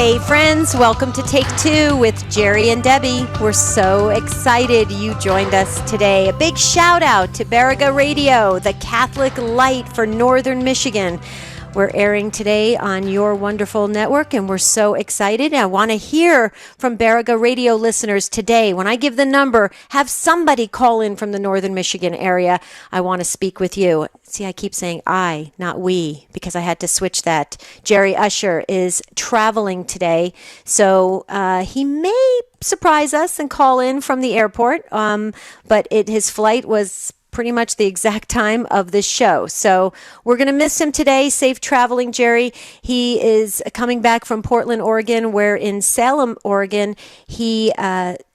Hey friends, welcome to Take Two with Jerry and Debbie. We're so excited you joined us today. A big shout out to Baraga Radio, the Catholic light for Northern Michigan. We're airing today on your wonderful network, and we're so excited. I want to hear from Baraga Radio listeners today. When I give the number, have somebody call in from the Northern Michigan area. I want to speak with you. See, I keep saying I, not we, because I had to switch that. Jerry Usher is traveling today, so he may surprise us and call in from the airport, but his flight was pretty much the exact time of this show. So we're going to miss him today. Safe traveling, Jerry. He is coming back from Portland, Oregon, where in Salem, Oregon, he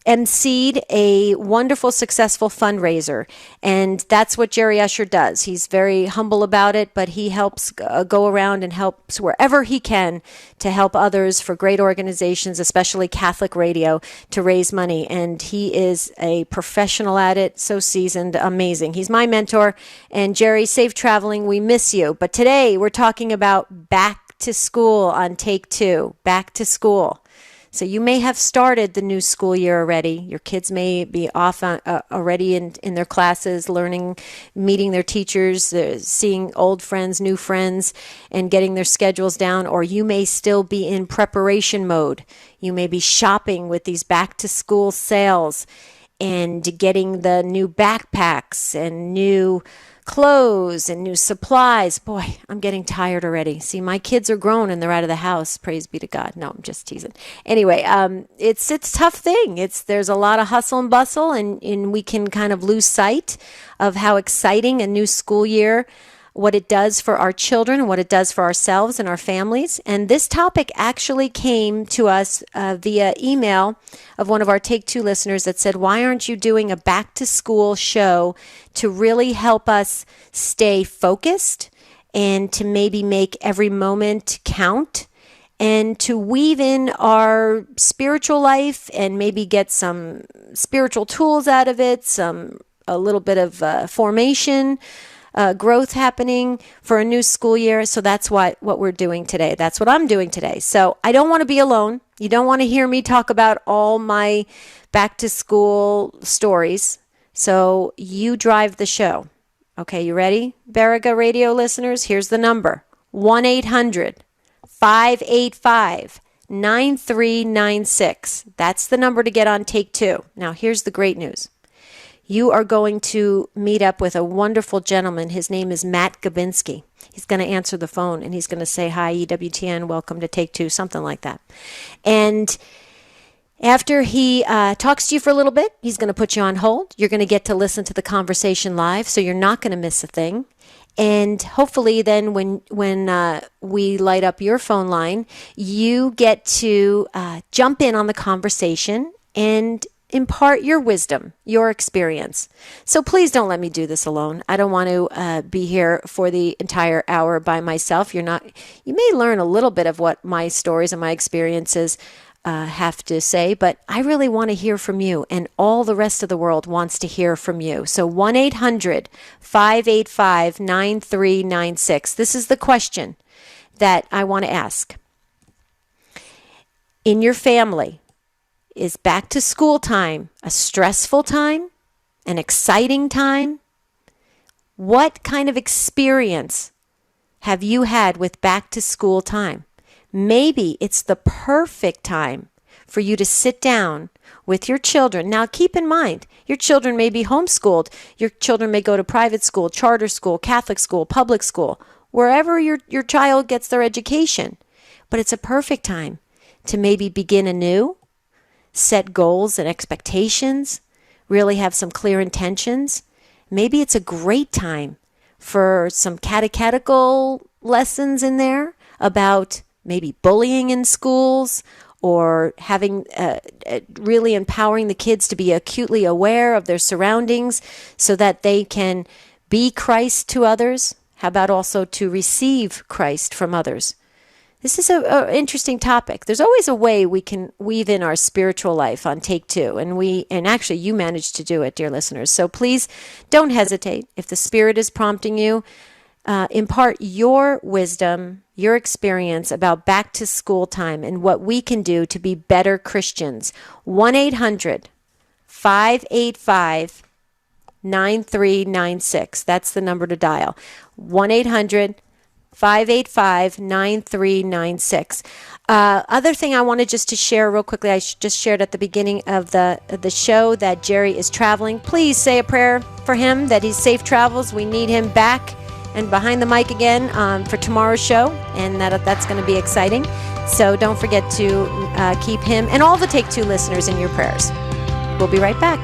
emceed a wonderful, successful fundraiser. And that's what Jerry Usher does. He's very humble about it, but he helps go around and helps wherever he can to help others for great organizations, especially Catholic Radio, to raise money. And he is a professional at it, so seasoned, amazing. He's my mentor. And Jerry, safe traveling. We miss you. But today we're talking about back to school on Take Two. Back to school. So you may have started the new school year already. Your kids may be off already in their classes, learning, meeting their teachers, seeing old friends, new friends, and getting their schedules down. Or you may still be in preparation mode. You may be shopping with these back-to-school sales and getting the new backpacks and new clothes and new supplies. Boy, I'm getting tired already. See, my kids are grown and they're out of the house. Praise be to God. No, I'm just teasing. Anyway, it's a tough thing. There's a lot of hustle and bustle, and we can kind of lose sight of how exciting a new school year, what it does for our children, and what it does for ourselves and our families. And this topic actually came to us via email of one of our Take Two listeners that said, why aren't you doing a back to school show to really help us stay focused and to maybe make every moment count and to weave in our spiritual life and maybe get some spiritual tools out of it, a little bit of formation, growth happening for a new school year. So that's what we're doing today. That's what I'm doing today. So I don't want to be alone. You don't want to hear me talk about all my back to school stories. So you drive the show. Okay, you ready? Baraga Radio listeners, here's the number. 1-800-585-9396. That's the number to get on Take Two. Now, here's the great news. You are going to meet up with a wonderful gentleman. His name is Matt Gabinski. He's going to answer the phone, and he's going to say, hi, EWTN, welcome to Take Two, something like that. And after he talks to you for a little bit, he's going to put you on hold. You're going to get to listen to the conversation live, so you're not going to miss a thing. And hopefully then when we light up your phone line, you get to jump in on the conversation and impart your wisdom, your experience. So please don't let me do this alone. I don't want to be here for the entire hour by myself. You may learn a little bit of what my stories and my experiences have to say, but I really want to hear from you, and all the rest of the world wants to hear from you. So 1-800-585-9396. This is the question that I want to ask. In your family, is back to school time a stressful time, an exciting time? What kind of experience have you had with back to school time? Maybe it's the perfect time for you to sit down with your children. Now, keep in mind, your children may be homeschooled. Your children may go to private school, charter school, Catholic school, public school, wherever your child gets their education. But it's a perfect time to maybe begin anew, set goals and expectations, really have some clear intentions. Maybe it's a great time for some catechetical lessons in there about maybe bullying in schools, or having really empowering the kids to be acutely aware of their surroundings so that they can be Christ to others. How about also to receive Christ from others? This is an interesting topic. There's always a way we can weave in our spiritual life on Take Two, and actually you managed to do it, dear listeners. So please don't hesitate. If the Spirit is prompting you, impart your wisdom, your experience about back to school time and what we can do to be better Christians. 1-800-585-9396. That's the number to dial. 1-800-585-9396. Other thing I wanted just to share real quickly, I just shared at the beginning of the show that Jerry is traveling. Please say a prayer for him that he's safe travels. We need him back and behind the mic again for tomorrow's show, and that's going to be exciting. So don't forget to keep him and all the Take Two listeners in your prayers. We'll be right back.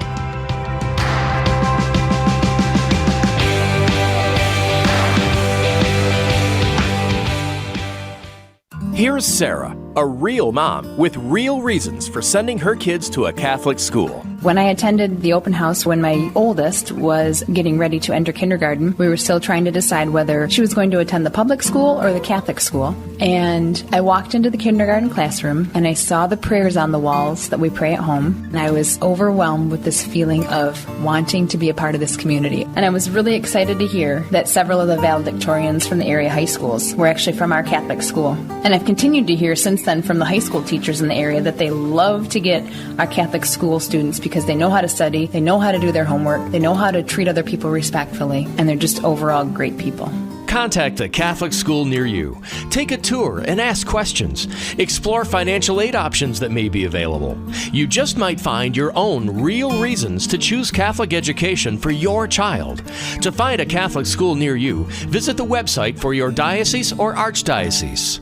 Here's Sarah, a real mom with real reasons for sending her kids to a Catholic school. When I attended the open house when my oldest was getting ready to enter kindergarten, we were still trying to decide whether she was going to attend the public school or the Catholic school. And I walked into the kindergarten classroom and I saw the prayers on the walls that we pray at home. And I was overwhelmed with this feeling of wanting to be a part of this community. And I was really excited to hear that several of the valedictorians from the area high schools were actually from our Catholic school. And I've continued to hear since then from the high school teachers in the area that they love to get our Catholic school students because they know how to study, they know how to do their homework, they know how to treat other people respectfully, and they're just overall great people. Contact the Catholic school near you. Take a tour and ask questions. Explore financial aid options that may be available. You just might find your own real reasons to choose Catholic education for your child. To find a Catholic school near you, visit the website for your diocese or archdiocese.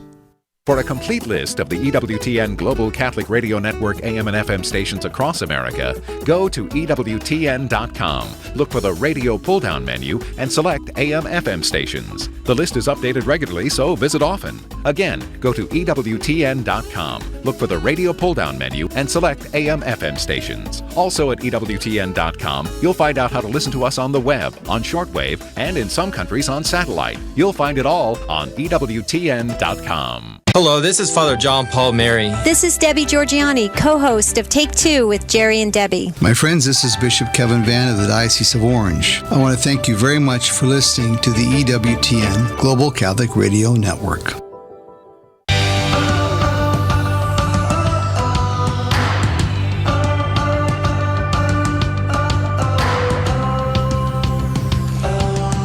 For a complete list of the EWTN Global Catholic Radio Network AM and FM stations across America, go to EWTN.com. Look for the radio pull-down menu and select AM/FM stations. The list is updated regularly, so visit often. Again, go to EWTN.com. Look for the radio pull-down menu and select AM/FM stations. Also at EWTN.com, you'll find out how to listen to us on the web, on shortwave, and in some countries on satellite. You'll find it all on EWTN.com. Hello, this is Father John Paul Mary. This is Debbie Georgiani, co-host of Take Two with Jerry and Debbie. My friends, this is Bishop Kevin Vann of the Diocese of Orange. I want to thank you very much for listening to the EWTN Global Catholic Radio Network.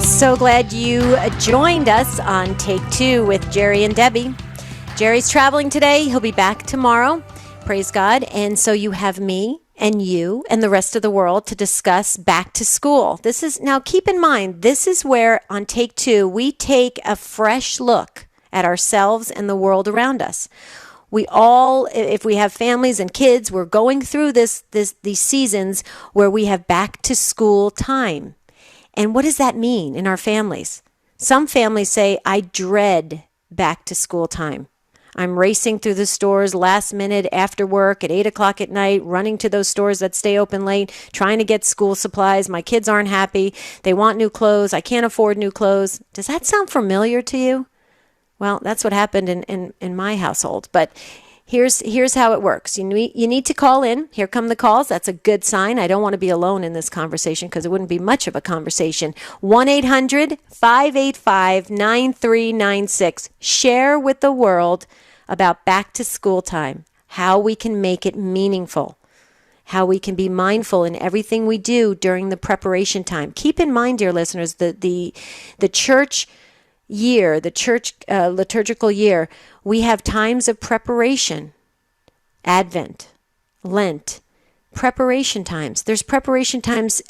So glad you joined us on Take Two with Jerry and Debbie. Jerry's traveling today. He'll be back tomorrow. Praise God. And so you have me and you and the rest of the world to discuss back to school. This is, now keep in mind, this is where on Take Two, we take a fresh look at ourselves and the world around us. We all, if we have families and kids, we're going through these seasons where we have back to school time. And what does that mean in our families? Some families say, I dread back to school time. I'm racing through the stores last minute after work at 8 o'clock at night, running to those stores that stay open late, trying to get school supplies. My kids aren't happy. They want new clothes. I can't afford new clothes. Does that sound familiar to you? Well, that's what happened in my household. But here's how it works. You need to call in. Here come the calls. That's a good sign. I don't want to be alone in this conversation because it wouldn't be much of a conversation. 1-800-585-9396. Share with the world about back to school time, how we can make it meaningful, how we can be mindful in everything we do during the preparation time. Keep in mind, dear listeners, the church year, the church liturgical year, we have times of preparation. Advent, Lent, preparation times. There's preparation times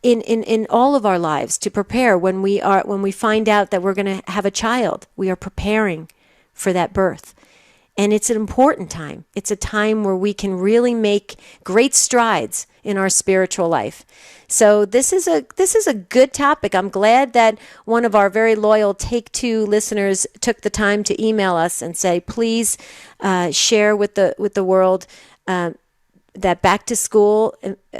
in all of our lives to prepare when we find out that we're going to have a child. We are preparing for that birth. And it's an important time. It's a time where we can really make great strides in our spiritual life. So this is a good topic. I'm glad that one of our very loyal Take Two listeners took the time to email us and say, please share with the world that back to school,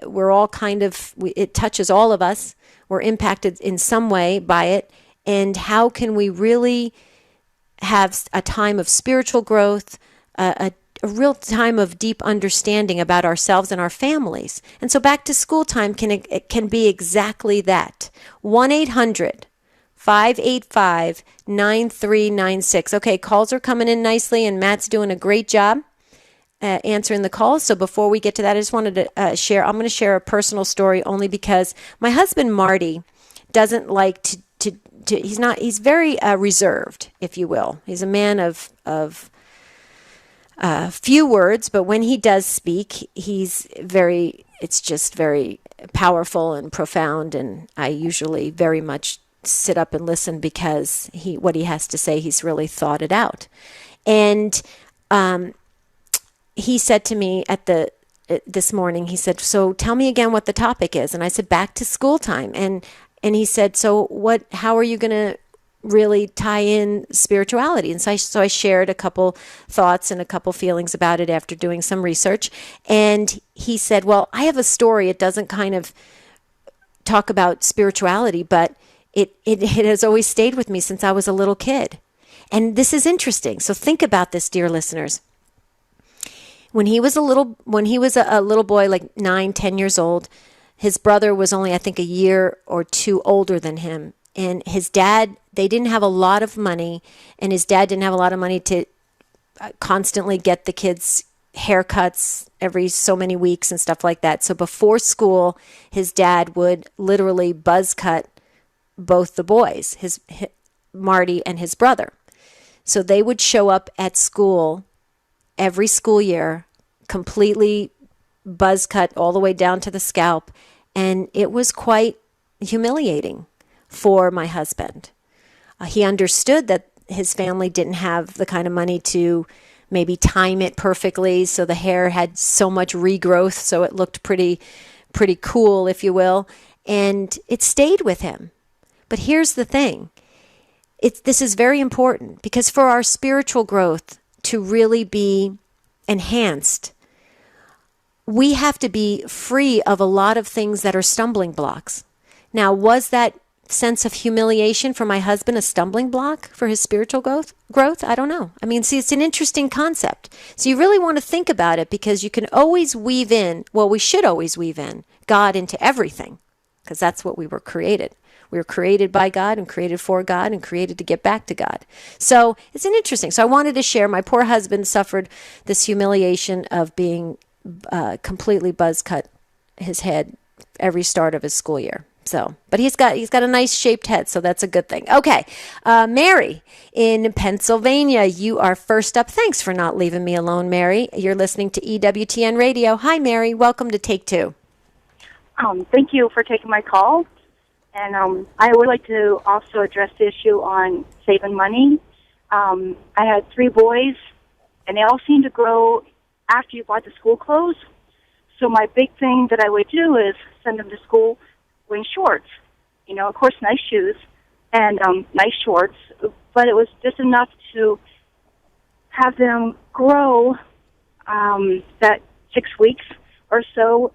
we're all it touches all of us. We're impacted in some way by it. And how can we really have a time of spiritual growth, a real time of deep understanding about ourselves and our families. And so back to school time can be exactly that. 1-800-585-9396. 585-9396. Okay, calls are coming in nicely, and Matt's doing a great job answering the calls. So before we get to that, I just wanted to share, I'm going to share a personal story only because my husband, Marty, doesn't like to he's very reserved, if you will. He's a man of few words, but when he does speak, it's just very powerful and profound, and I usually very much sit up and listen because what he has to say, he's really thought it out. And he said to me this morning, he said, so tell me again what the topic is. And I said, back to school time. And he said, so how are you going to really tie in spirituality? And so I shared a couple thoughts and a couple feelings about it after doing some research. And he said, well, I have a story. It doesn't kind of talk about spirituality, but it has always stayed with me since I was a little kid. And this is interesting. So think about this, dear listeners. When he was a little boy, like 9, 10 years old, his brother was only, I think, a year or two older than him. And his dad, they didn't have a lot of money, and his dad didn't have a lot of money to constantly get the kids haircuts every so many weeks and stuff like that. So before school, his dad would literally buzz cut both the boys, Marty and his brother. So they would show up at school every school year, completely buzz cut all the way down to the scalp. And it was quite humiliating for my husband. He understood that his family didn't have the kind of money to maybe time it perfectly, so the hair had so much regrowth, so it looked pretty cool, if you will. And it stayed with him. But here's the thing. This is very important, because for our spiritual growth to really be enhanced, we have to be free of a lot of things that are stumbling blocks. Now, was that sense of humiliation for my husband a stumbling block for his spiritual growth? I don't know. I mean, see, it's an interesting concept. So you really want to think about it, because you can always we should always weave in God into everything, because that's what we were created. We were created by God and created for God and created to get back to God. So it's an interesting. So I wanted to share, my poor husband suffered this humiliation of being completely buzz cut his head every start of his school year. So, but he's got a nice shaped head, so that's a good thing. Okay, Mary in Pennsylvania, you are first up. Thanks for not leaving me alone, Mary. You're listening to EWTN Radio. Hi, Mary. Welcome to Take Two. Thank you for taking my call. And I would like to also address the issue on saving money. I had 3 boys, and they all seemed to grow after you bought the school clothes. So my big thing that I would do is send them to school wearing shorts. You know, of course, nice shoes and nice shorts, but it was just enough to have them grow that 6 weeks or so.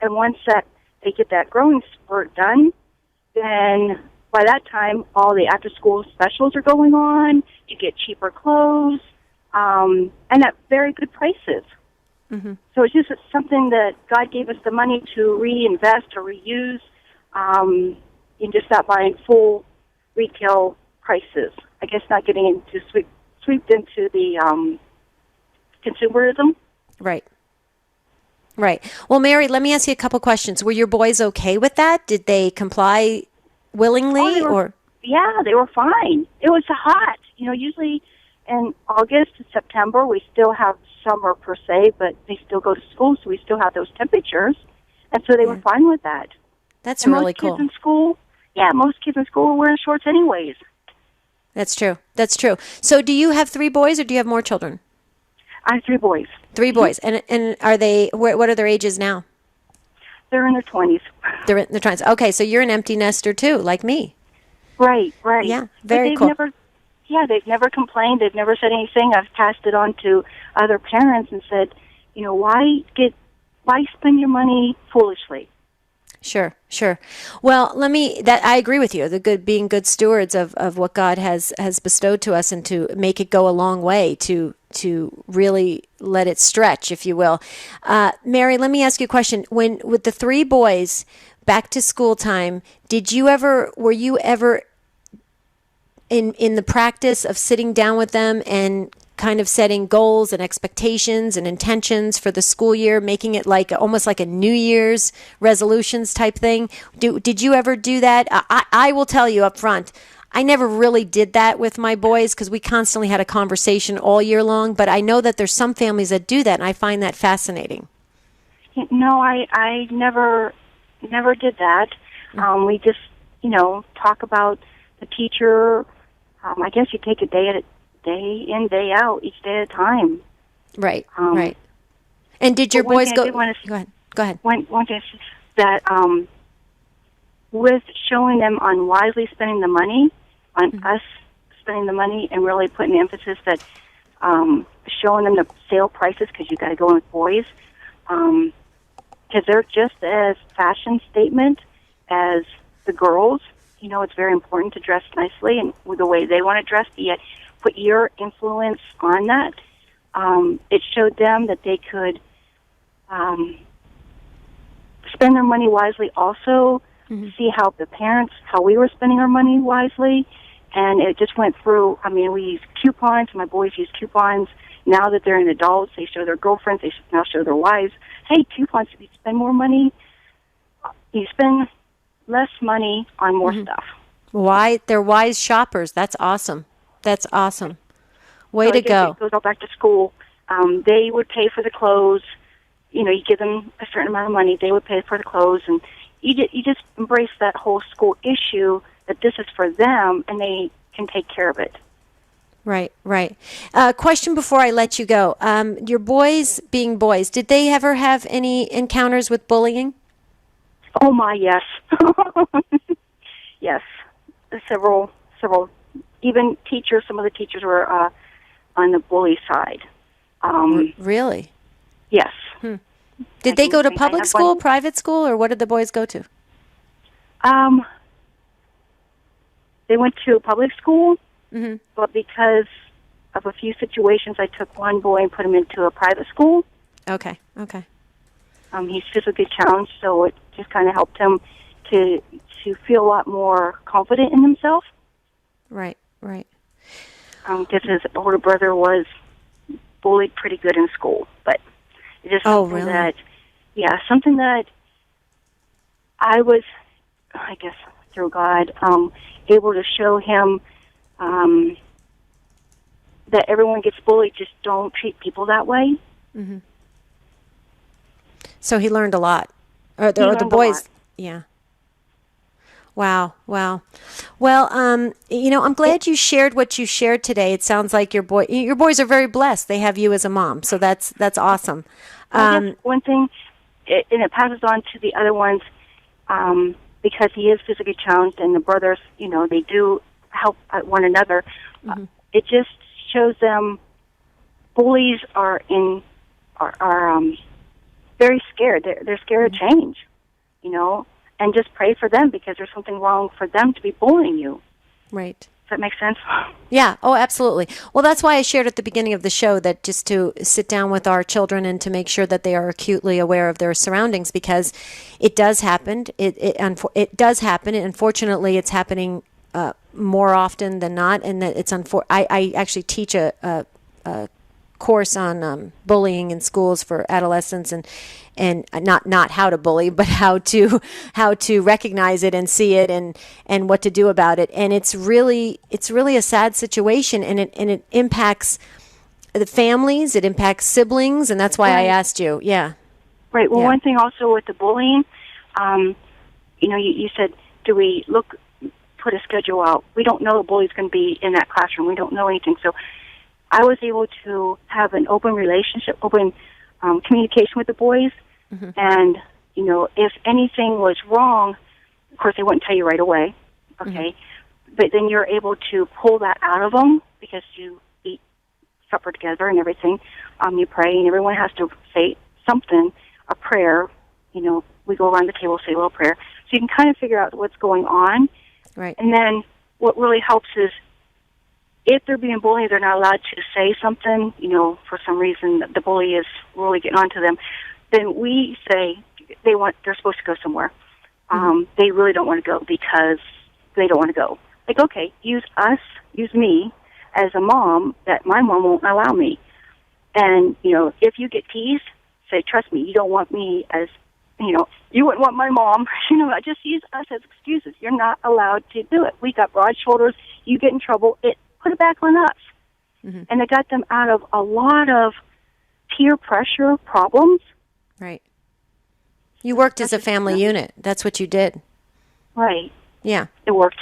And once that they get that growing spurt done, then by that time, all the after-school specials are going on. You get cheaper clothes, and at very good prices. Mm-hmm. So it's just something that God gave us the money to reinvest or reuse, in just not buying full retail prices. I guess not getting into swept into the consumerism. Right. Right. Well, Mary, let me ask you a couple questions. Were your boys okay with that? Did they comply willingly? Yeah, they were fine. It was hot. You know, usually in August and September, we still have summer per se, but they still go to school, so we still have those temperatures. And so they were fine with that. That's really cool. Most kids in school were wearing shorts anyways. That's true. That's true. So do you have 3 boys, or do you have more children? I have 3 boys. 3 boys. And are they, what are their ages now? They're in their 20s. They're in their 20s. Okay, so you're an empty nester too, like me. Right. Yeah, very cool. They've never complained. They've never said anything. I've passed it on to other parents and said, you know, why spend your money foolishly? Sure. Well, I agree with you. Being good stewards of what God has bestowed to us, and to make it go a long way, to really let it stretch, if you will. Mary, let me ask you a question. With the 3 boys, back to school time, were you ever in the practice of sitting down with them and kind of setting goals and expectations and intentions for the school year, making it like almost like a New Year's resolutions type thing? Did you ever do that? I will tell you up front, I never really did that with my boys because we constantly had a conversation all year long, but I know that there's some families that do that, and I find that fascinating. No, I never did that. We just, talk about the teacher. I guess you take a day in, day out, each day at a time. Right, right. And did your boys go? Go ahead. One thing that with showing them on wisely spending the money, on us spending the money, and really putting the emphasis that showing them the sale prices, because you got to go in with boys, because they're just as fashion statement as the girls. It's very important to dress nicely and with the way they want to dress, yet put your influence on that. It showed them that they could spend their money wisely also, see how we were spending our money wisely, and it just went through. We used coupons. My boys use coupons. Now that they're an adults, they show their girlfriends, they now show their wives, hey, coupons, if you spend more money, you spend less money on more stuff. Why? They're wise shoppers. That's awesome. That's awesome. Way to go. It goes all back to school. They would pay for the clothes. You give them a certain amount of money, they would pay for the clothes, and you just embrace that whole school issue that this is for them, and they can take care of it. Right, right. Question before I let you go. Your boys, being boys, did they ever have any encounters with bullying? Oh my, yes. Yes. Several. Even teachers, some of the teachers were on the bully side. Really? Yes. Did they go to public school, private school, or what did the boys go to? They went to public school, but because of a few situations, I took one boy and put him into a private school. Okay. He's physically challenged, so it just kind of helped him to feel a lot more confident in himself. Right. Because his older brother was bullied pretty good in school, but it's just something something that I was, I guess, through God, able to show him that everyone gets bullied. Just don't treat people that way. Mm-hmm. So he learned a lot. Or the boys. Yeah. Wow. Well, I'm glad you shared what you shared today. It sounds like your boys are very blessed. They have you as a mom, so that's awesome. One thing, and it passes on to the other ones, because he is physically challenged, and the brothers, they do help one another. It just shows them bullies are very scared. They're scared of change, and just pray for them because there's something wrong for them to be bullying you. Right. Does that make sense? Yeah. Oh, absolutely. Well, that's why I shared at the beginning of the show that just to sit down with our children and to make sure that they are acutely aware of their surroundings, because it does happen. It does happen. And unfortunately, it's happening more often than not. And that it's I actually teach a course on bullying in schools for adolescents, and not how to bully, but how to recognize it and see it and what to do about it. And it's really a sad situation, and it impacts the families, it impacts siblings, and that's why I asked you. Yeah. Right. Well, one thing also with the bullying, you said, do we put a schedule out? We don't know the bully's going to be in that classroom. We don't know anything. So I was able to have an open relationship, open communication with the boys. And, if anything was wrong, of course, they wouldn't tell you right away, okay? But then you're able to pull that out of them because you eat supper together and everything. You pray, and everyone has to say something, a prayer. We go around the table, say a little prayer. So you can kind of figure out what's going on. Right. And then what really helps is if they're being bullied, they're not allowed to say something, for some reason the bully is really getting onto them. Then we say they're supposed to go somewhere. They really don't want to go because they don't want to go. like, okay, use me as a mom that my mom won't allow me. And, if you get teased, say, trust me, you don't want me as, you wouldn't want my mom. Just use us as excuses. You're not allowed to do it. We got broad shoulders. You get in trouble, put it back on us. Mm-hmm. And it got them out of a lot of peer pressure problems. Right. You worked as a family unit. That's what you did. Right. Yeah. It worked.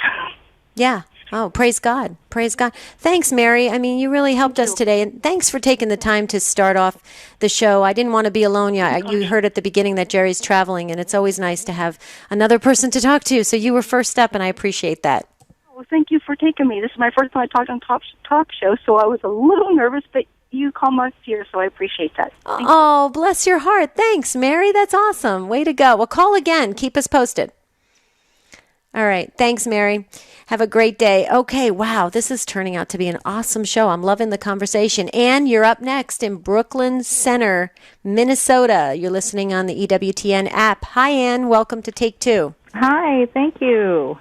Yeah. Oh, praise God. Praise God. Thanks, Mary. I mean, you really helped us today. And thanks for taking the time to start off the show. I didn't want to be alone. You heard at the beginning that Jerry's traveling, and it's always nice to have another person to talk to. So you were first up, and I appreciate that. Well, thank you for taking me. This is my first time I talked on talk show, so I was a little nervous, but you calm us here, so I appreciate that. Oh, bless your heart. Thanks, Mary. That's awesome. Way to go. Well, call again. Keep us posted. All right. Thanks, Mary. Have a great day. Okay. Wow. This is turning out to be an awesome show. I'm loving the conversation. Ann, you're up next in Brooklyn Center, Minnesota. You're listening on the EWTN app. Hi, Ann. Welcome to Take Two. Hi. Thank you.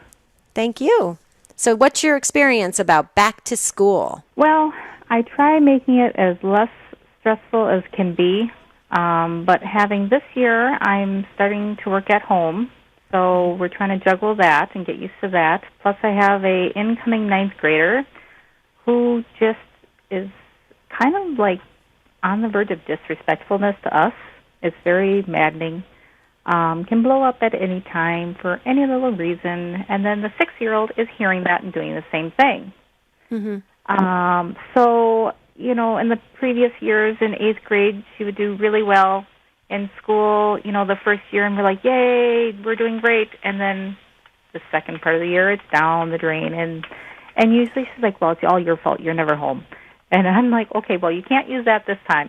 Thank you. So what's your experience about back to school? Well, I try making it as less stressful as can be. But having this year, I'm starting to work at home. So we're trying to juggle that and get used to that. Plus, I have a incoming 9th grader who just is kind of like on the verge of disrespectfulness to us. It's very maddening. Can blow up at any time for any little reason. And then the 6-year-old is hearing that and doing the same thing. Mm-hmm. So, in the previous years in 8th grade, she would do really well in school, the first year, and we're like, yay, we're doing great. And then the second part of the year, it's down the drain. And usually she's like, well, it's all your fault. You're never home. And I'm like, okay, well, you can't use that this time.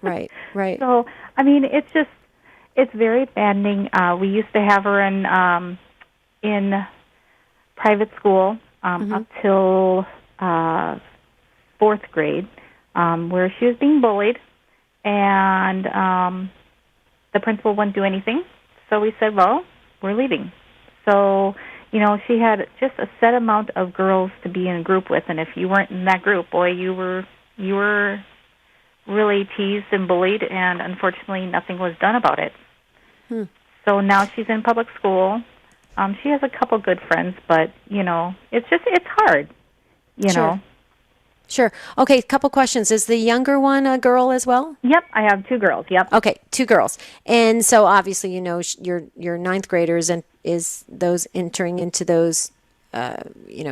Right. So, I mean, it's very maddening. We used to have her in private school up till 4th grade, where she was being bullied. And the principal wouldn't do anything. So we said, well, we're leaving. So, she had just a set amount of girls to be in a group with. And if you weren't in that group, boy, you were really teased and bullied. And unfortunately, nothing was done about it. So now she's in public school. She has a couple good friends, but, it's hard, know. Sure. Okay, a couple questions. Is the younger one a girl as well? Yep, I have 2 girls. Yep. Okay, 2 girls. And so obviously, your 9th graders and is those entering into those,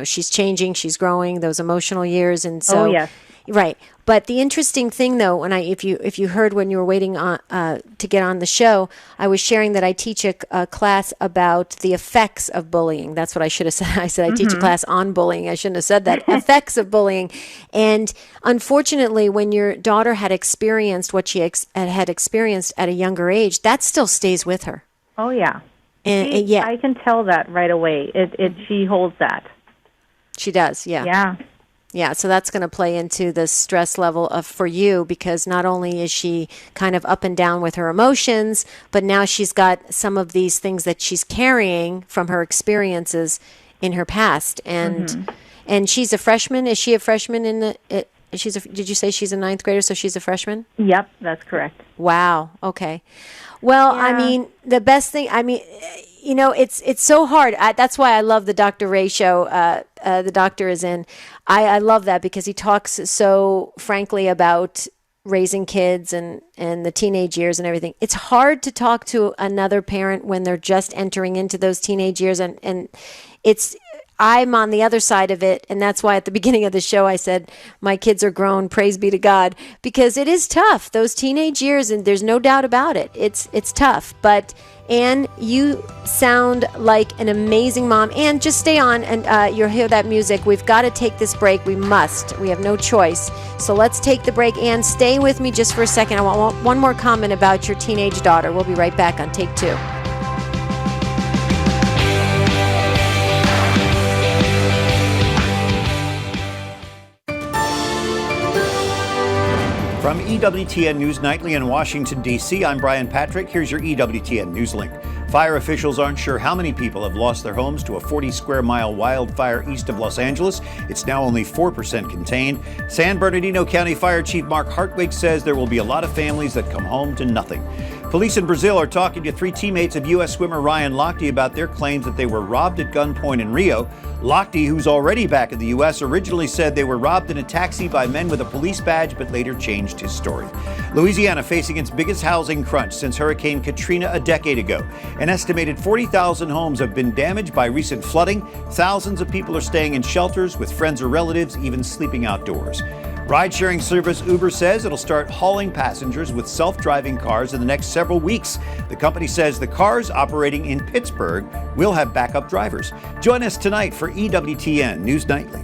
she's changing, she's growing, those emotional years, and so. Oh yes. Right. But the interesting thing, though, if you heard when you were waiting on to get on the show, I was sharing that I teach a class about the effects of bullying. That's what I should have said. I said I teach a class on bullying. I shouldn't have said that. Effects of bullying. And unfortunately, when your daughter had experienced what she had experienced at a younger age, that still stays with her. Oh yeah. And yeah, I can tell that right away. She holds that. She does. Yeah. Yeah. Yeah, so that's going to play into the stress level for you, because not only is she kind of up and down with her emotions, but now she's got some of these things that she's carrying from her experiences in her past. And and she's a freshman. Is she a freshman did you say she's a 9th grader, so she's a freshman? Yep, that's correct. Wow. Okay. Well, yeah. I mean, the best thing, it's so hard. That's why I love the Dr. Ray show. The doctor is in. I love that because he talks so frankly about raising kids and the teenage years and everything. It's hard to talk to another parent when they're just entering into those teenage years, and I'm on the other side of it, and that's why at the beginning of the show I said my kids are grown, praise be to God, because it is tough, those teenage years, and there's no doubt about it. It's tough, but Ann, you sound like an amazing mom. Ann, just stay on, and you'll hear that music. We've got to take this break. We must. We have no choice. So let's take the break. Ann, stay with me just for a second. I want one more comment about your teenage daughter. We'll be right back on Take Two. From EWTN News Nightly in Washington, D.C., I'm Brian Patrick. Here's your EWTN News Link. Fire officials aren't sure how many people have lost their homes to a 40-square-mile wildfire east of Los Angeles. It's now only 4% contained. San Bernardino County Fire Chief Mark Hartwig says there will be a lot of families that come home to nothing. Police in Brazil are talking to 3 teammates of U.S. swimmer Ryan Lochte about their claims that they were robbed at gunpoint in Rio. Lochte, who's already back in the U.S., originally said they were robbed in a taxi by men with a police badge, but later changed his story. Louisiana facing its biggest housing crunch since Hurricane Katrina a decade ago. An estimated 40,000 homes have been damaged by recent flooding. Thousands of people are staying in shelters with friends or relatives, even sleeping outdoors. Ride-sharing service Uber says it'll start hauling passengers with self-driving cars in the next several weeks. The company says the cars operating in Pittsburgh will have backup drivers. Join us tonight for EWTN News Nightly.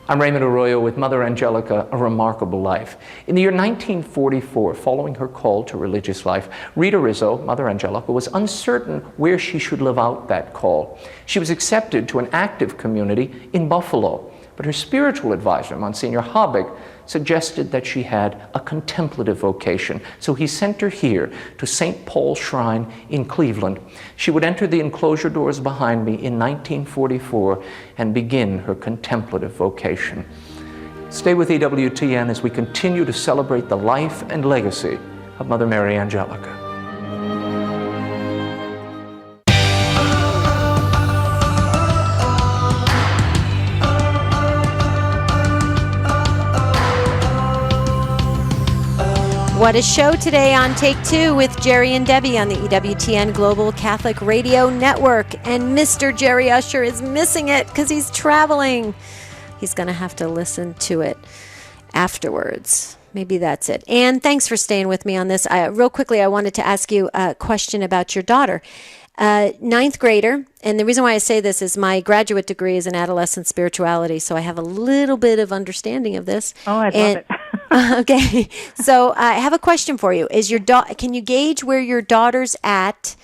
I'm Raymond Arroyo with Mother Angelica, A Remarkable Life. In the year 1944, following her call to religious life, Rita Rizzo, Mother Angelica, was uncertain where she should live out that call. She was accepted to an active community in Buffalo, but her spiritual advisor, Monsignor Habig, suggested that she had a contemplative vocation. So he sent her here to St. Paul's Shrine in Cleveland. She would enter the enclosure doors behind me in 1944 and begin her contemplative vocation. Stay with EWTN as we continue to celebrate the life and legacy of Mother Mary Angelica. What a show today on Take Two with Jerry and Debbie on the EWTN Global Catholic Radio Network. And Mr. Jerry Usher is missing it because he's traveling. He's going to have to listen to it afterwards. Maybe that's it. And thanks for staying with me on this. Real quickly, I wanted to ask you a question about your daughter. 9th grader, and the reason why I say this is my graduate degree is in adolescent spirituality, so I have a little bit of understanding of this. Oh, I love it. Okay, so I have a question for you. Can you gauge where your daughter's at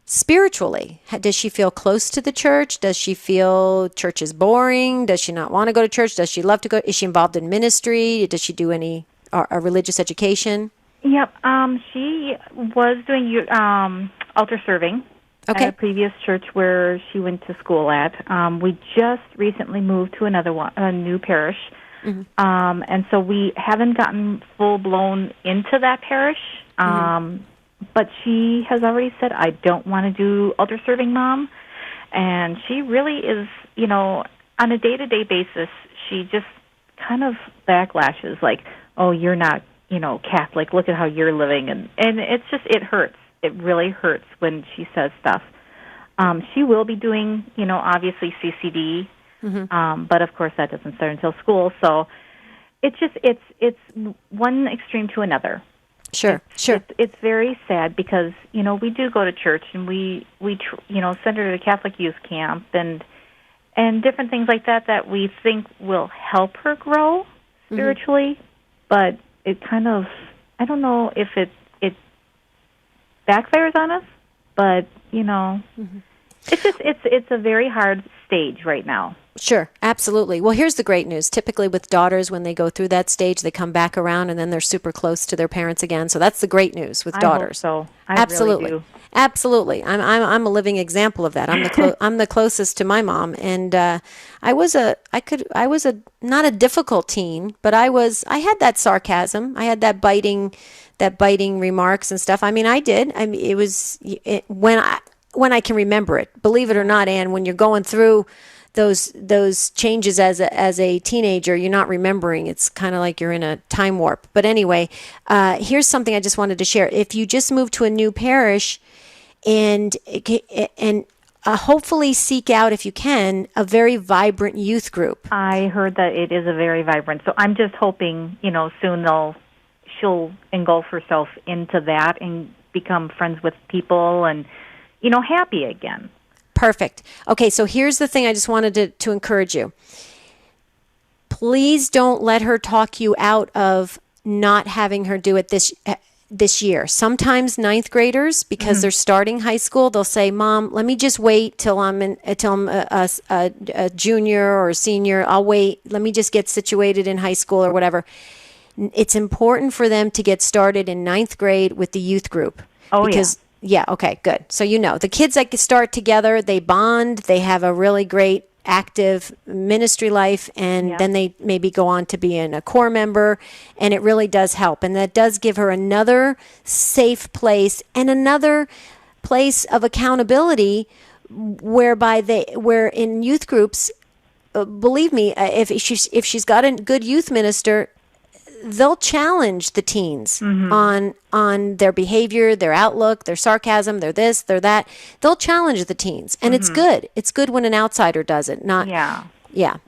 spiritually? Does she feel close to the church? Does she feel church is boring? Does she not want to go to church? Does she love to go? Is she involved in ministry? Does she do any religious education? Yep. She was doing altar serving at a previous church where she went to school at. We just recently moved to a new parish. Mm-hmm. And so we haven't gotten full-blown into that parish. But she has already said, I don't want to do altar serving, Mom. And she really is, on a day-to-day basis, she just kind of backlashes like, oh, you're not, Catholic. Look at how you're living. And it's just, it hurts. It really hurts when she says stuff. She will be doing, obviously CCD. Mm-hmm. But of course that doesn't start until school, so it's one extreme to another. Sure. It's very sad because we do go to church and we send her to the Catholic youth camp and different things like that we think will help her grow spiritually, but it kind of, I don't know if it backfires on us, but it's a very hard stage right now. Sure, absolutely. Well, here's the great news. Typically with daughters, when they go through that stage, they come back around and then they're super close to their parents again. So that's the great news with daughters. I hope so. Absolutely. Really do. Absolutely. I'm a living example of that. I'm the closest to my mom, and I was not a difficult teen, but I had that sarcasm. I had that biting remarks and stuff. I mean, I did. I mean, it was when I can remember it. Believe it or not, Ann, when you're going through those changes as a teenager, you're not remembering. It's kind of like you're in a time warp. But anyway, here's something I just wanted to share. If you just move to a new parish and hopefully seek out, if you can, a very vibrant youth group. I heard that it is a very vibrant. So I'm just hoping, soon she'll engulf herself into that and become friends with people and, happy again. Perfect. Okay, so here's the thing I just wanted to encourage you. please don't let her talk you out of not having her do it this year. Sometimes ninth graders, because they're starting high school, they'll say, "Mom, let me just wait till I'm a junior or a senior. I'll wait. Let me just get situated in high school or whatever." It's important for them to get started in ninth grade with the youth group. Oh, because, yeah, okay, good. So the kids that start together, they bond, they have a really great active ministry life, and then they maybe go on to be a core member, and it really does help. And that does give her another safe place and another place of accountability where in youth groups, believe me, if she's got a good youth minister, they'll challenge the teens on their behavior, their outlook, their sarcasm, their this, their that. They'll challenge the teens, and it's good. It's good when an outsider does it. Yeah.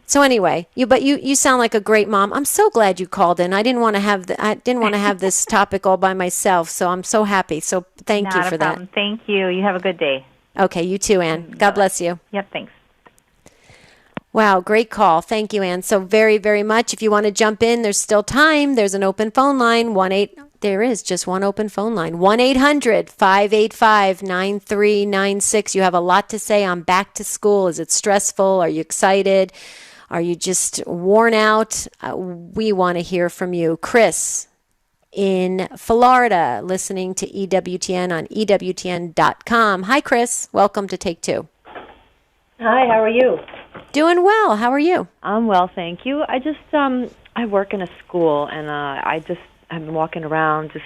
So anyway, you sound like a great mom. I'm so glad you called in. I didn't want to have this topic all by myself. So I'm so happy. So thank you for that. Thank you. You have a good day. Okay, you too, Ann. God bless you. Yep. Thanks. Wow, great call. Thank you, Ann, so very, very much. If you want to jump in, there's still time. There's an open phone line, there is just one open phone line, 1-800-585-9396. You have a lot to say on back to school. Is it stressful? Are you excited? Are you just worn out? We want to hear from you. Chris in Florida, listening to EWTN on EWTN.com. Hi, Chris. Welcome to Take Two. Hi, how are you? Doing well. How are you? I'm well, thank you. I just I work in a school, and I've been walking around just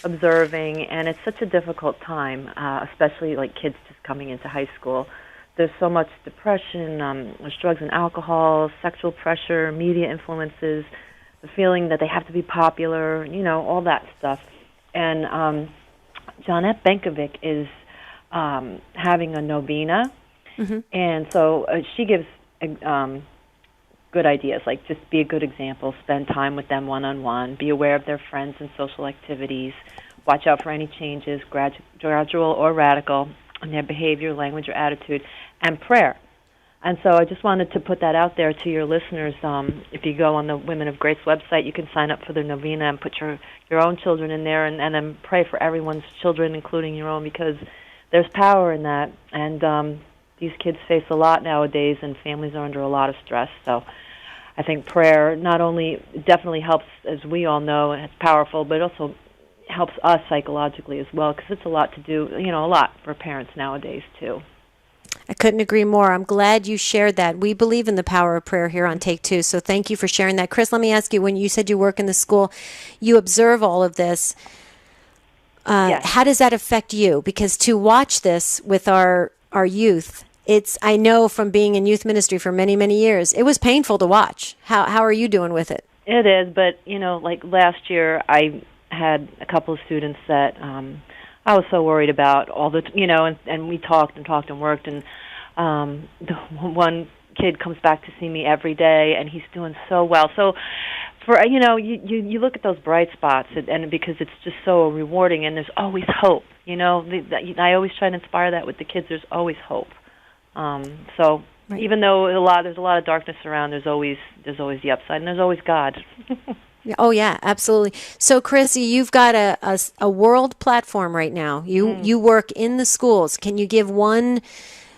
observing, and it's such a difficult time, especially like kids just coming into high school. There's so much depression, there's drugs and alcohol, sexual pressure, media influences, the feeling that they have to be popular, all that stuff. And Johnette Benkovic is having a novena. And so she gives good ideas, like just be a good example, spend time with them one-on-one, be aware of their friends and social activities, watch out for any changes, gradual or radical, in their behavior, language, or attitude, and prayer. And so I just wanted to put that out there to your listeners. If you go on the Women of Grace website, you can sign up for the novena and put your own children in there, and then pray for everyone's children, including your own, because there's power in that. And these kids face a lot nowadays, and families are under a lot of stress. So I think prayer not only definitely helps, as we all know, and it's powerful, but it also helps us psychologically as well, because it's a lot to do, a lot for parents nowadays, too. I couldn't agree more. I'm glad you shared that. We believe in the power of prayer here on Take Two, so thank you for sharing that. Chris, let me ask you, when you said you work in the school, you observe all of this. Yes. How does that affect you? Because to watch this with our youth, I know from being in youth ministry for many, many years, it was painful to watch. How are you doing with it? It is, but, like last year, I had a couple of students that I was so worried about all the, and we talked and worked, and the one kid comes back to see me every day, and he's doing so well. So, for you look at those bright spots, and because it's just so rewarding, and there's always hope. I always try to inspire that with the kids. There's always hope. So right. Even though there's a lot of darkness around, there's always the upside, and there's always God. Oh yeah, absolutely. So Chrissy, you've got a world platform right now. You work in the schools. Can you give one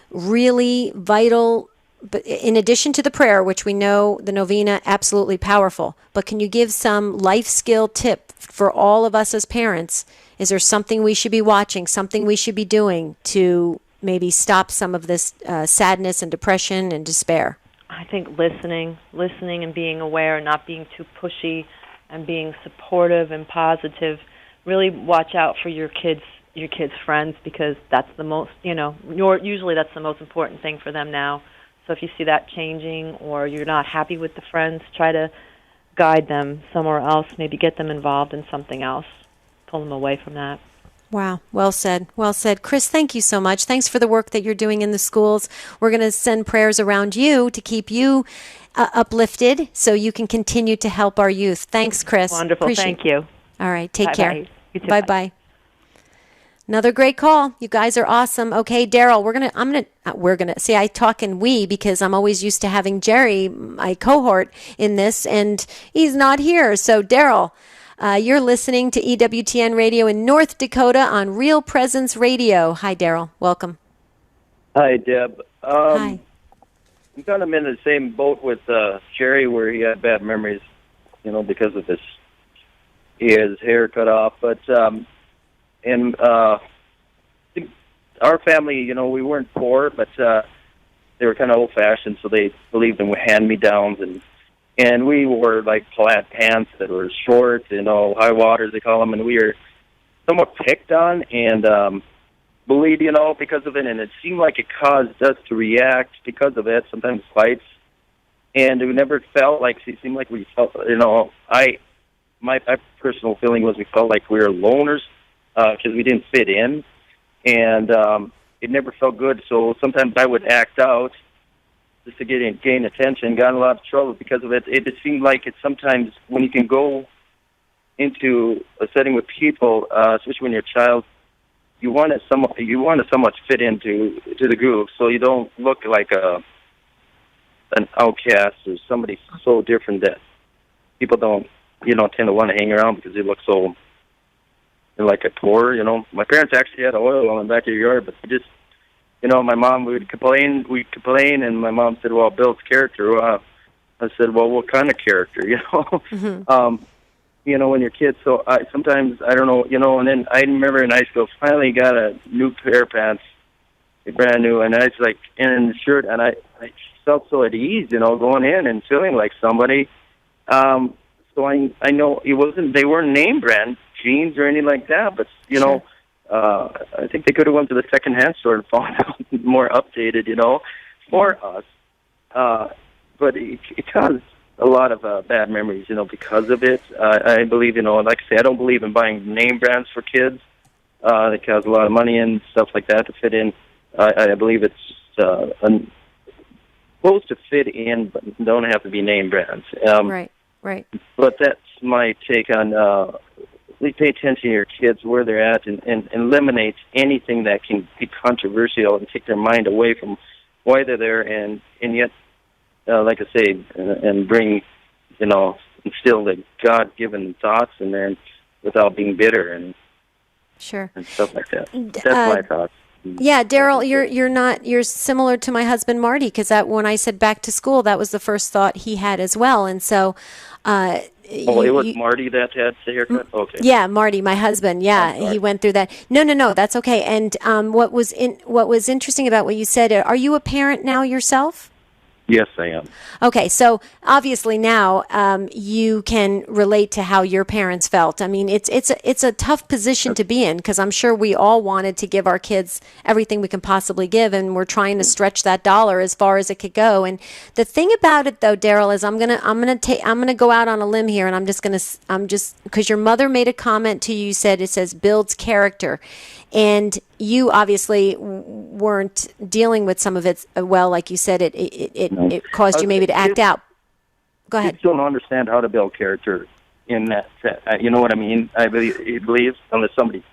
really vital, but in addition to the prayer, which we know the novena, absolutely powerful, but can you give some life skill tip for all of us as parents? Is there something we should be watching, something we should be doing to maybe stop some of this sadness and depression and despair? I think listening and being aware, not being too pushy, and being supportive and positive. Really watch out for your kids' friends, because that's the most, usually that's the most important thing for them now. So if you see that changing, or you're not happy with the friends, try to guide them somewhere else, maybe get them involved in something else, pull them away from that. Wow. Well said. Well said. Chris, thank you so much. Thanks for the work that you're doing in the schools. We're going to send prayers around you to keep you uplifted so you can continue to help our youth. Thanks, Chris. Wonderful. Thank you. All right. Take Bye-bye. care. You too. Bye-bye. Another great call. You guys are awesome. Okay, Daryl, we're gonna see. I talk in we because I'm always used to having Jerry, my cohort, in this, and he's not here. So, Daryl, you're listening to EWTN Radio in North Dakota on Real Presence Radio. Hi, Daryl. Welcome. Hi, Deb. Hi. I'm kind of in the same boat with Jerry, where he had bad memories, because of he had his hair cut off, but. And our family, we weren't poor, but they were kind of old-fashioned, so they believed in hand-me-downs, and we wore like plaid pants that were short, high waters they call them, and we were somewhat picked on and bullied, because of it, and it seemed like it caused us to react because of it. Sometimes fights, and we never felt like it seemed like we felt, my personal feeling was we felt like we were loners. Because we didn't fit in, and it never felt good. So sometimes I would act out just to gain attention. Got in a lot of trouble because of it. It seemed like it's sometimes when you can go into a setting with people, especially when you're a child, you want to somewhat fit into the group, so you don't look like an outcast or somebody so different that people don't tend to want to hang around because they look so. Like a tour, My parents actually had oil on the back of your yard, but just, my mom would complain, and my mom said, well, Bill's character. I said, well, what kind of character, Mm-hmm. When you're kids. So sometimes, I don't know, and then I remember in high school, finally got a new pair of pants, brand new, and I was like, in the shirt, and I felt so at ease, going in and feeling like somebody. So I know they weren't name brand jeans or anything like that, but Sure. I think they could have went to the secondhand store and found out more updated, for us. But it caused a lot of bad memories, because of it. I believe, like I say, I don't believe in buying name brands for kids. They cause a lot of money and stuff like that to fit in. I believe it's supposed to fit in, but don't have to be name brands. Right. But that's my take on pay attention to your kids, where they're at, and eliminate anything that can be controversial and take their mind away from why they're there, and yet, like I say, and bring, instill the God-given thoughts in there without being bitter and Sure. and stuff like that. That's my thoughts. Yeah, Daryl, you're similar to my husband Marty, because when I said back to school, that was the first thought he had as well, and so. It was Marty that had the haircut? Okay. Yeah, Marty, my husband. Yeah, he went through that. No, that's okay. And what was interesting about what you said? Are you a parent now yourself? Yes, I am. Okay, so obviously now you can relate to how your parents felt. I mean, it's a tough position to be in, because I'm sure we all wanted to give our kids everything we can possibly give, and we're trying to stretch that dollar as far as it could go. And the thing about it, though, Daryl, is I'm gonna go out on a limb here, and I'm just because your mother made a comment to you. You said it says builds character. And you obviously weren't dealing with some of it well, like you said. It caused you maybe to act out. Go ahead. Kids don't understand how to build character in that. You know what I mean? I believe unless somebody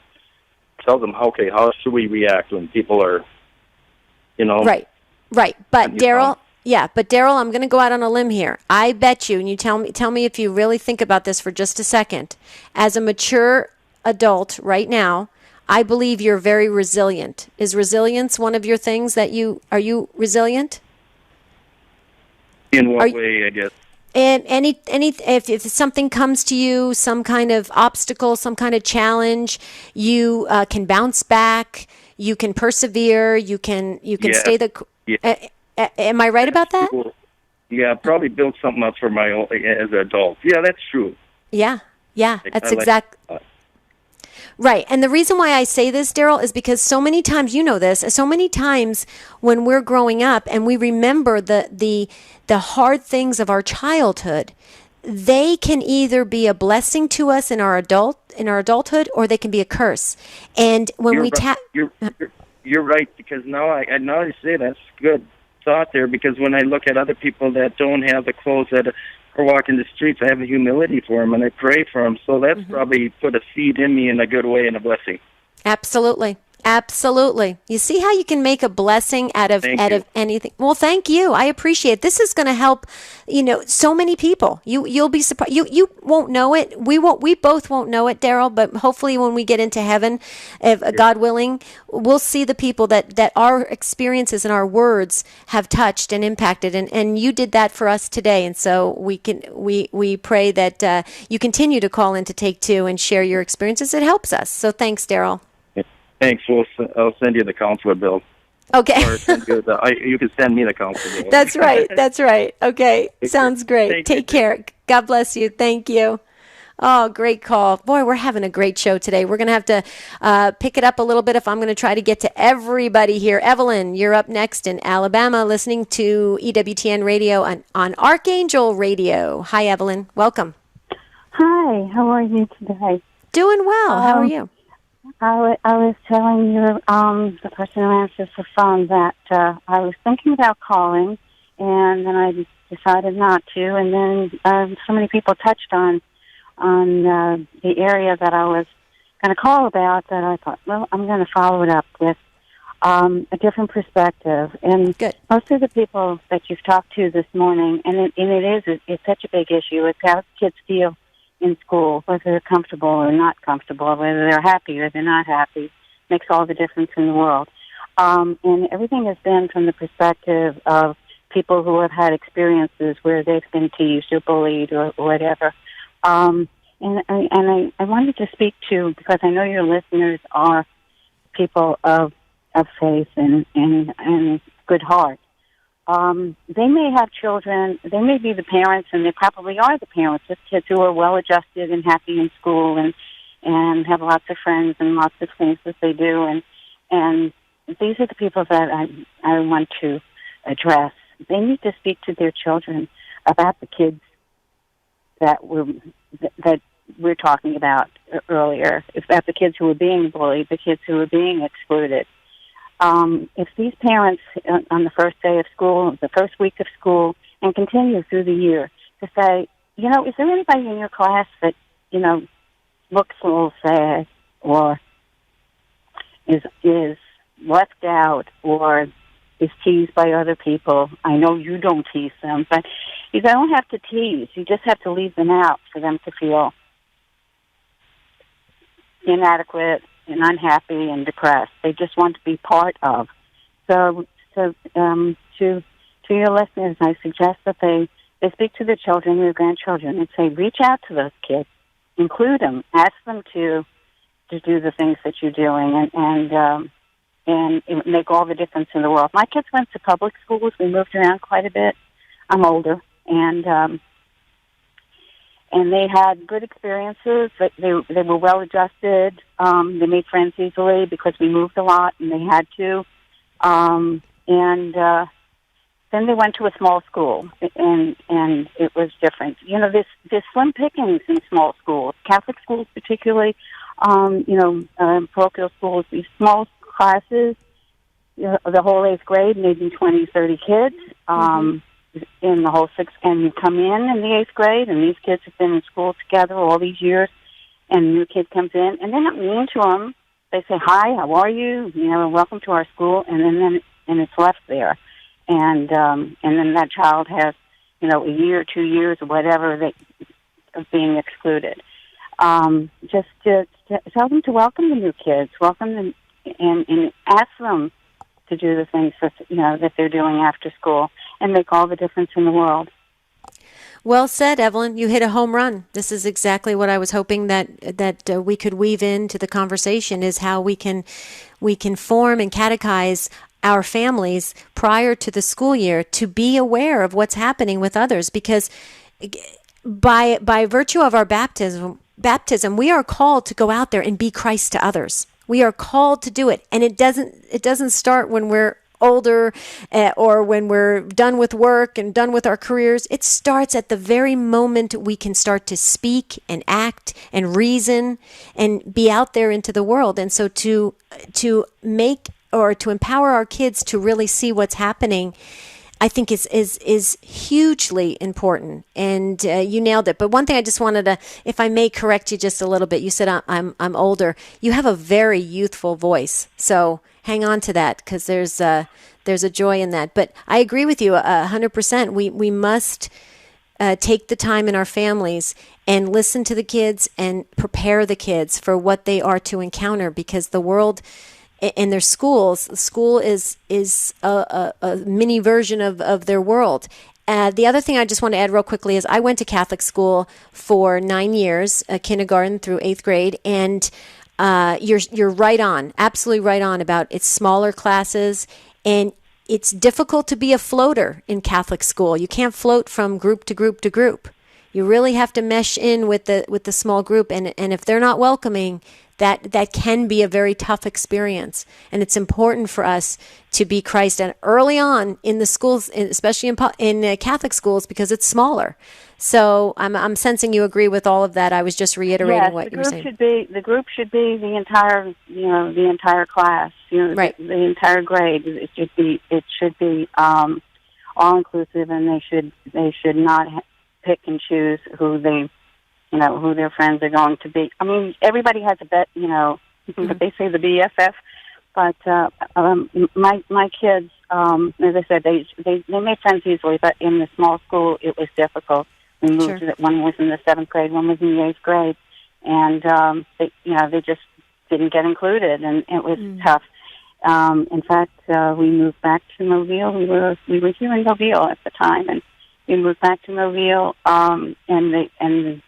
tells them, okay, how should we react when people are, Right. But Daryl, I'm going to go out on a limb here. I bet you, and you tell me if you really think about this for just a second. As a mature adult right now, I believe you're very resilient. Is resilience one of your things that are you resilient? In what way, I guess? And if something comes to you, some kind of obstacle, some kind of challenge, you can bounce back, you can persevere, you can stay the. Yeah. Am I right about that? Yeah, probably build something up for my own as an adult. Yeah, that's true. Yeah, that's exactly. Right. And the reason why I say this, Daryl, is because so many times, so many times when we're growing up and we remember the hard things of our childhood, they can either be a blessing to us in our adulthood, or they can be a curse. And when you're right, because now I say that's good thought there, because when I look at other people that don't have the clothes that or walking the streets, I have a humility for them, and I pray for them. So that's probably put a seed in me in a good way and a blessing. Absolutely. Absolutely. You see how you can make a blessing out of anything. Well, thank you. I appreciate it. This is going to help, so many people. You'll be surprised. You won't know it. We both won't know it, Daryl, but hopefully when we get into heaven, if God willing, we'll see the people that our experiences and our words have touched and impacted, and you did that for us today. And so we pray that you continue to call in to Take Two and share your experiences. It helps us. So thanks, Daryl. Thanks. I'll send you the counselor bill. Okay. Or send you you can send me the counselor bill. That's right. Okay. Sounds great. Take care. God bless you. Thank you. Oh, great call. Boy, we're having a great show today. We're going to have to pick it up a little bit if I'm going to try to get to everybody here. Evelyn, you're up next in Alabama, listening to EWTN Radio on Archangel Radio. Hi, Evelyn. Welcome. Hi. How are you today? Doing well. How are you? I was telling you, the person who answers the phone, that I was thinking about calling, and then I decided not to. And then so many people touched on the area that I was going to call about that I thought, well, I'm going to follow it up with a different perspective. And most of the people that you've talked to this morning, and it's such a big issue. It's how kids feel in school, whether they're comfortable or not comfortable, whether they're happy or they're not happy, makes all the difference in the world. And everything has been from the perspective of people who have had experiences where they've been teased or bullied or whatever. And I wanted to speak to, because I know your listeners are people of faith and good heart. They may have children, they may be the parents, and they probably are the parents of kids who are well-adjusted and happy in school and have lots of friends and lots of things that they do. And these are the people that I want to address. They need to speak to their children about the kids that we're talking about earlier, about the kids who are being bullied, the kids who are being excluded. If these parents on the first day of school, the first week of school, and continue through the year to say, is there anybody in your class that, looks a little sad or is left out or is teased by other people? I know you don't tease them, but you don't have to tease. You just have to leave them out for them to feel inadequate and unhappy and depressed. They just want to be part of. So to your listeners, I suggest that they speak to their children, their grandchildren, and say, reach out to those kids, include them, ask them to do the things that you're doing, and it would make all the difference in the world. My kids went to public schools. We moved around quite a bit. I'm older, and they had good experiences. They were well adjusted. They made friends easily because we moved a lot, and they had to. Then they went to a small school, and it was different. There's slim pickings in small schools, Catholic schools particularly. Parochial schools, these small classes, the whole 8th grade, maybe 20, 30 kids. In the whole 6th, and you come in the 8th grade, and these kids have been in school together all these years, and a new kid comes in, and they're not mean to them. They say, hi, how are you? Welcome to our school, and it's left there. And then that child has, a year, 2 years, or whatever, of being excluded. Just to tell them to welcome the new kids, welcome them, and ask them to do the things that they're doing after school, and make all the difference in the world. Well said, Evelyn. You hit a home run. This is exactly what I was hoping that we could weave into the conversation, is how we can form and catechize our families prior to the school year to be aware of what's happening with others, because by virtue of our baptism, we are called to go out there and be Christ to others. We are called to do it, and it doesn't start when we're older or when we're done with work and done with our careers. It starts at the very moment we can start to speak and act and reason and be out there into the world. And so to make or to empower our kids to really see what's happening I think is hugely important, and you nailed it. But one thing I just wanted to, if I may, correct you just a little bit. You said I'm older. You have a very youthful voice, so hang on to that, because there's a joy in that. But I agree with you 100%. We must take the time in our families and listen to the kids and prepare the kids for what they are to encounter, because the world in their schools, school is a mini version of their world. The other thing I just want to add real quickly is I went to Catholic school for 9 years, kindergarten through 8th grade, and you're right on, absolutely right on about its smaller classes, and it's difficult to be a floater in Catholic school. You can't float from group to group to group. You really have to mesh in with the small group, and if they're not welcoming, that can be a very tough experience. And it's important for us to be Christ and early on in the schools, especially in Catholic schools, because it's smaller. So I'm sensing you agree with all of that. I was just reiterating what you were saying. The group should be the entire, the entire class, right. the entire grade. It should be all inclusive, and they should not pick and choose who who their friends are going to be. I mean, everybody has a bet, but they say the BFF. But my kids, as I said, they made friends easily, but in the small school, it was difficult. We moved. Sure. One was in the 7th grade, one was in the 8th grade, and they just didn't get included, and it was tough. In fact, we moved back to Mobile. We were here in Mobile at the time, and we moved back to Mobile, and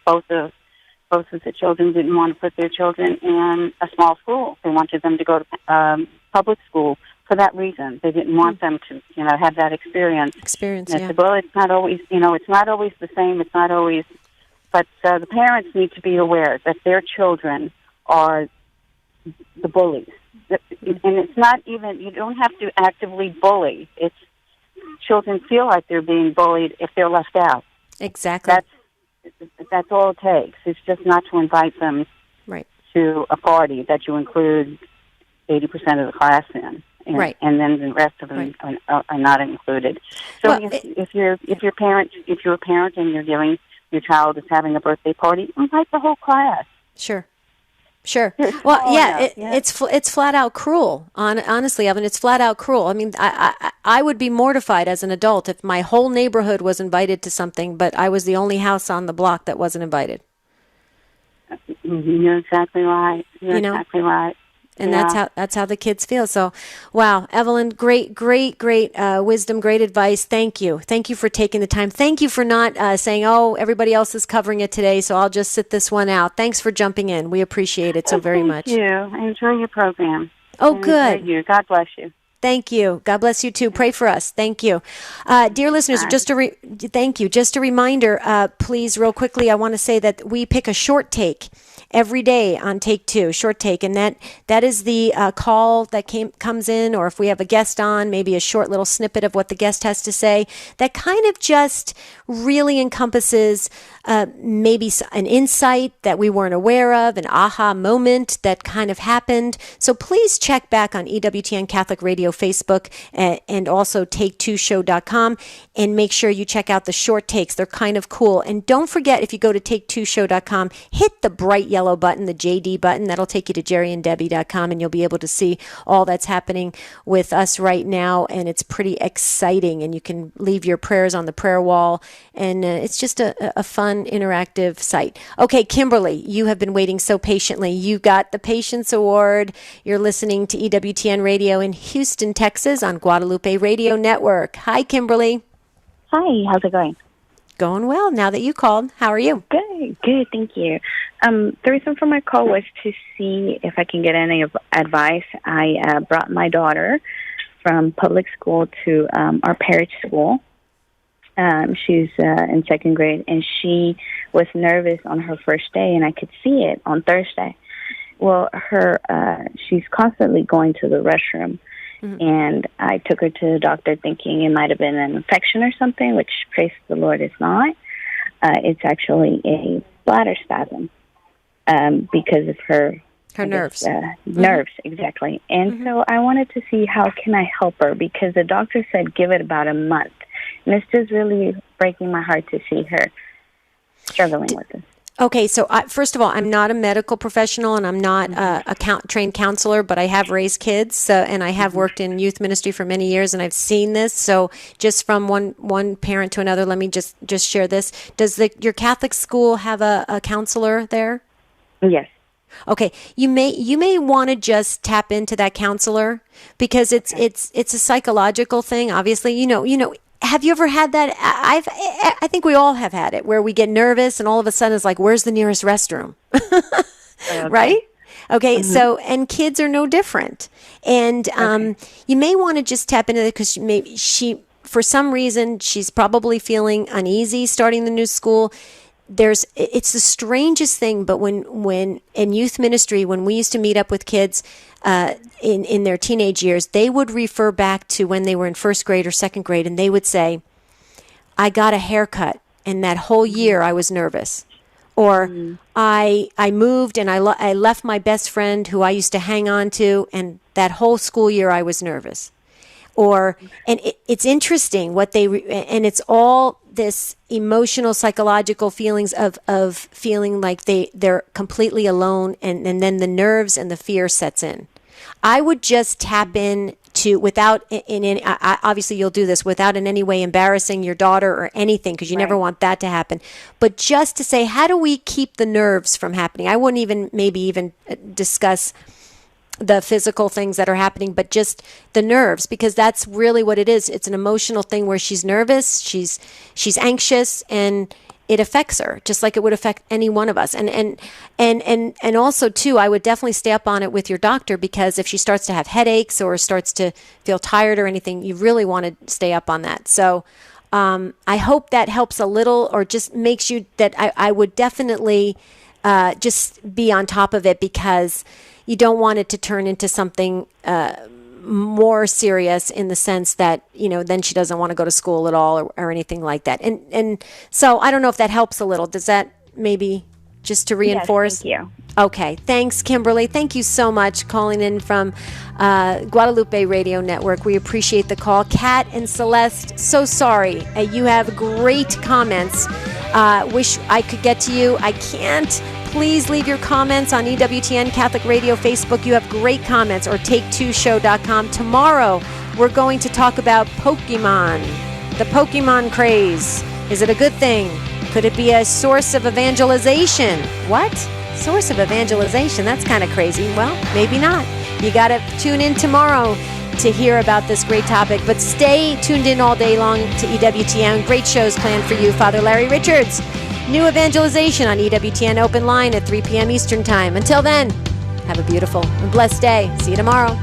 both of the children didn't want to put their children in a small school. They wanted them to go to public school for that reason. They didn't want them to, have that experience. And I said, well, it's not always, it's not always the same. It's not always, but the parents need to be aware that their children are the bullies. And it's not even, you don't have to actively bully. It's children feel like they're being bullied if they're left out. Exactly. That's all it takes. It's just not to invite them to a party that you include 80% of the class in, and then the rest of them are not included. So well, if you're a parent and you're giving your child is having a birthday party, invite the whole class. Sure. Well, it's flat out cruel. Honestly, Evan, it's flat out cruel. I mean, I would be mortified as an adult if my whole neighborhood was invited to something, but I was the only house on the block that wasn't invited. You're exactly right. Exactly right. And that's how the kids feel. So, wow, Evelyn, great wisdom, great advice. Thank you for taking the time. Thank you for not saying, "Oh, everybody else is covering it today, so I'll just sit this one out." Thanks for jumping in. We appreciate it so very much. Thank you. I enjoy your program. Oh, good. You. God bless you. Thank you. God bless you too. Pray for us. Thank you. Dear listeners, thank you. Just a reminder, please, real quickly, I want to say that we pick a short take every day on Take Two, short take, and that is the call that comes in, or if we have a guest on, maybe a short little snippet of what the guest has to say that kind of just really encompasses maybe an insight that we weren't aware of, an aha moment that kind of happened. So please check back on EWTN Catholic Radio Facebook and also take2show.com, and make sure you check out the short takes. They're kind of cool. And don't forget, if you go to take2show.com, hit the bright yellow button, the JD button. That'll take you to jerryanddebbie.com, and you'll be able to see all that's happening with us right now. And it's pretty exciting. And you can leave your prayers on the prayer wall. And it's just a fun, interactive site. Okay, Kimberly, you have been waiting so patiently. You got the Patience Award. You're listening to EWTN Radio in Houston, Texas on Guadalupe Radio Network. Hi, Kimberly. Hi, how's it going? Going well, now that you called. How are you? Good, thank you. The reason for my call was to see if I can get any advice. I brought my daughter from public school to our parish school. She's in 2nd grade, and she was nervous on her first day, and I could see it on Thursday. Well, she's constantly going to the restroom, and I took her to the doctor thinking it might have been an infection or something, which, praise the Lord, it's not. It's actually a bladder spasm because of her nerves. Nerves, exactly. And so I wanted to see how can I help her, because the doctor said give it about a month. And it's just really breaking my heart to see her struggling with this. Okay, so first of all, I'm not a medical professional and I'm not a trained counselor, but I have raised kids, and I have worked in youth ministry for many years, and I've seen this. So just from one parent to another, let me just share this. Does your Catholic school have a counselor there? Yes. Okay, you may want to just tap into that counselor, because it's a psychological thing. Obviously, you know. Have you ever had that? I think we all have had it, where we get nervous and all of a sudden it's like, where's the nearest restroom? Right? Okay. So, and kids are no different. And you may want to just tap into it, because she, for some reason, she's probably feeling uneasy starting the new school. It's the strangest thing, but when in youth ministry, when we used to meet up with kids in their teenage years, they would refer back to when they were in first grade or second grade, and they would say, I got a haircut, and that whole year I was nervous. Or I moved and I left my best friend who I used to hang on to, and that whole school year I was nervous. And it's interesting what and it's all this emotional, psychological feelings of feeling like they're completely alone, and then the nerves and the fear sets in. I would just tap in to, without obviously you'll do this without in any way embarrassing your daughter or anything, because you never want that to happen, but just to say, how do we keep the nerves from happening? I wouldn't even discuss the physical things that are happening, but just the nerves, because that's really what it is. It's an emotional thing where she's nervous, she's anxious, and it affects her just like it would affect any one of us. And also too, I would definitely stay up on it with your doctor, because if she starts to have headaches or starts to feel tired or anything, you really want to stay up on that. So I hope that helps a little, or just makes you that I would definitely just be on top of it, because you don't want it to turn into something more serious, in the sense that, then she doesn't want to go to school at all, or anything like that. And so I don't know if that helps a little. Does that maybe just to reinforce? Yes, thank you. Okay. Thanks, Kimberly. Thank you so much, calling in from Guadalupe Radio Network. We appreciate the call. Kat and Celeste, so sorry. You have great comments. Wish I could get to you. I can't. Please leave your comments on EWTN Catholic Radio Facebook. You have great comments, or take2show.com. Tomorrow, we're going to talk about Pokemon, the Pokemon craze. Is it a good thing? Could it be a source of evangelization? What? Source of evangelization? That's kind of crazy. Well, maybe not. You got to tune in tomorrow to hear about this great topic. But stay tuned in all day long to EWTN. Great shows planned for you. Father Larry Richards, new evangelization on EWTN Open Line at 3 p.m. Eastern Time. Until then, have a beautiful and blessed day. See you tomorrow.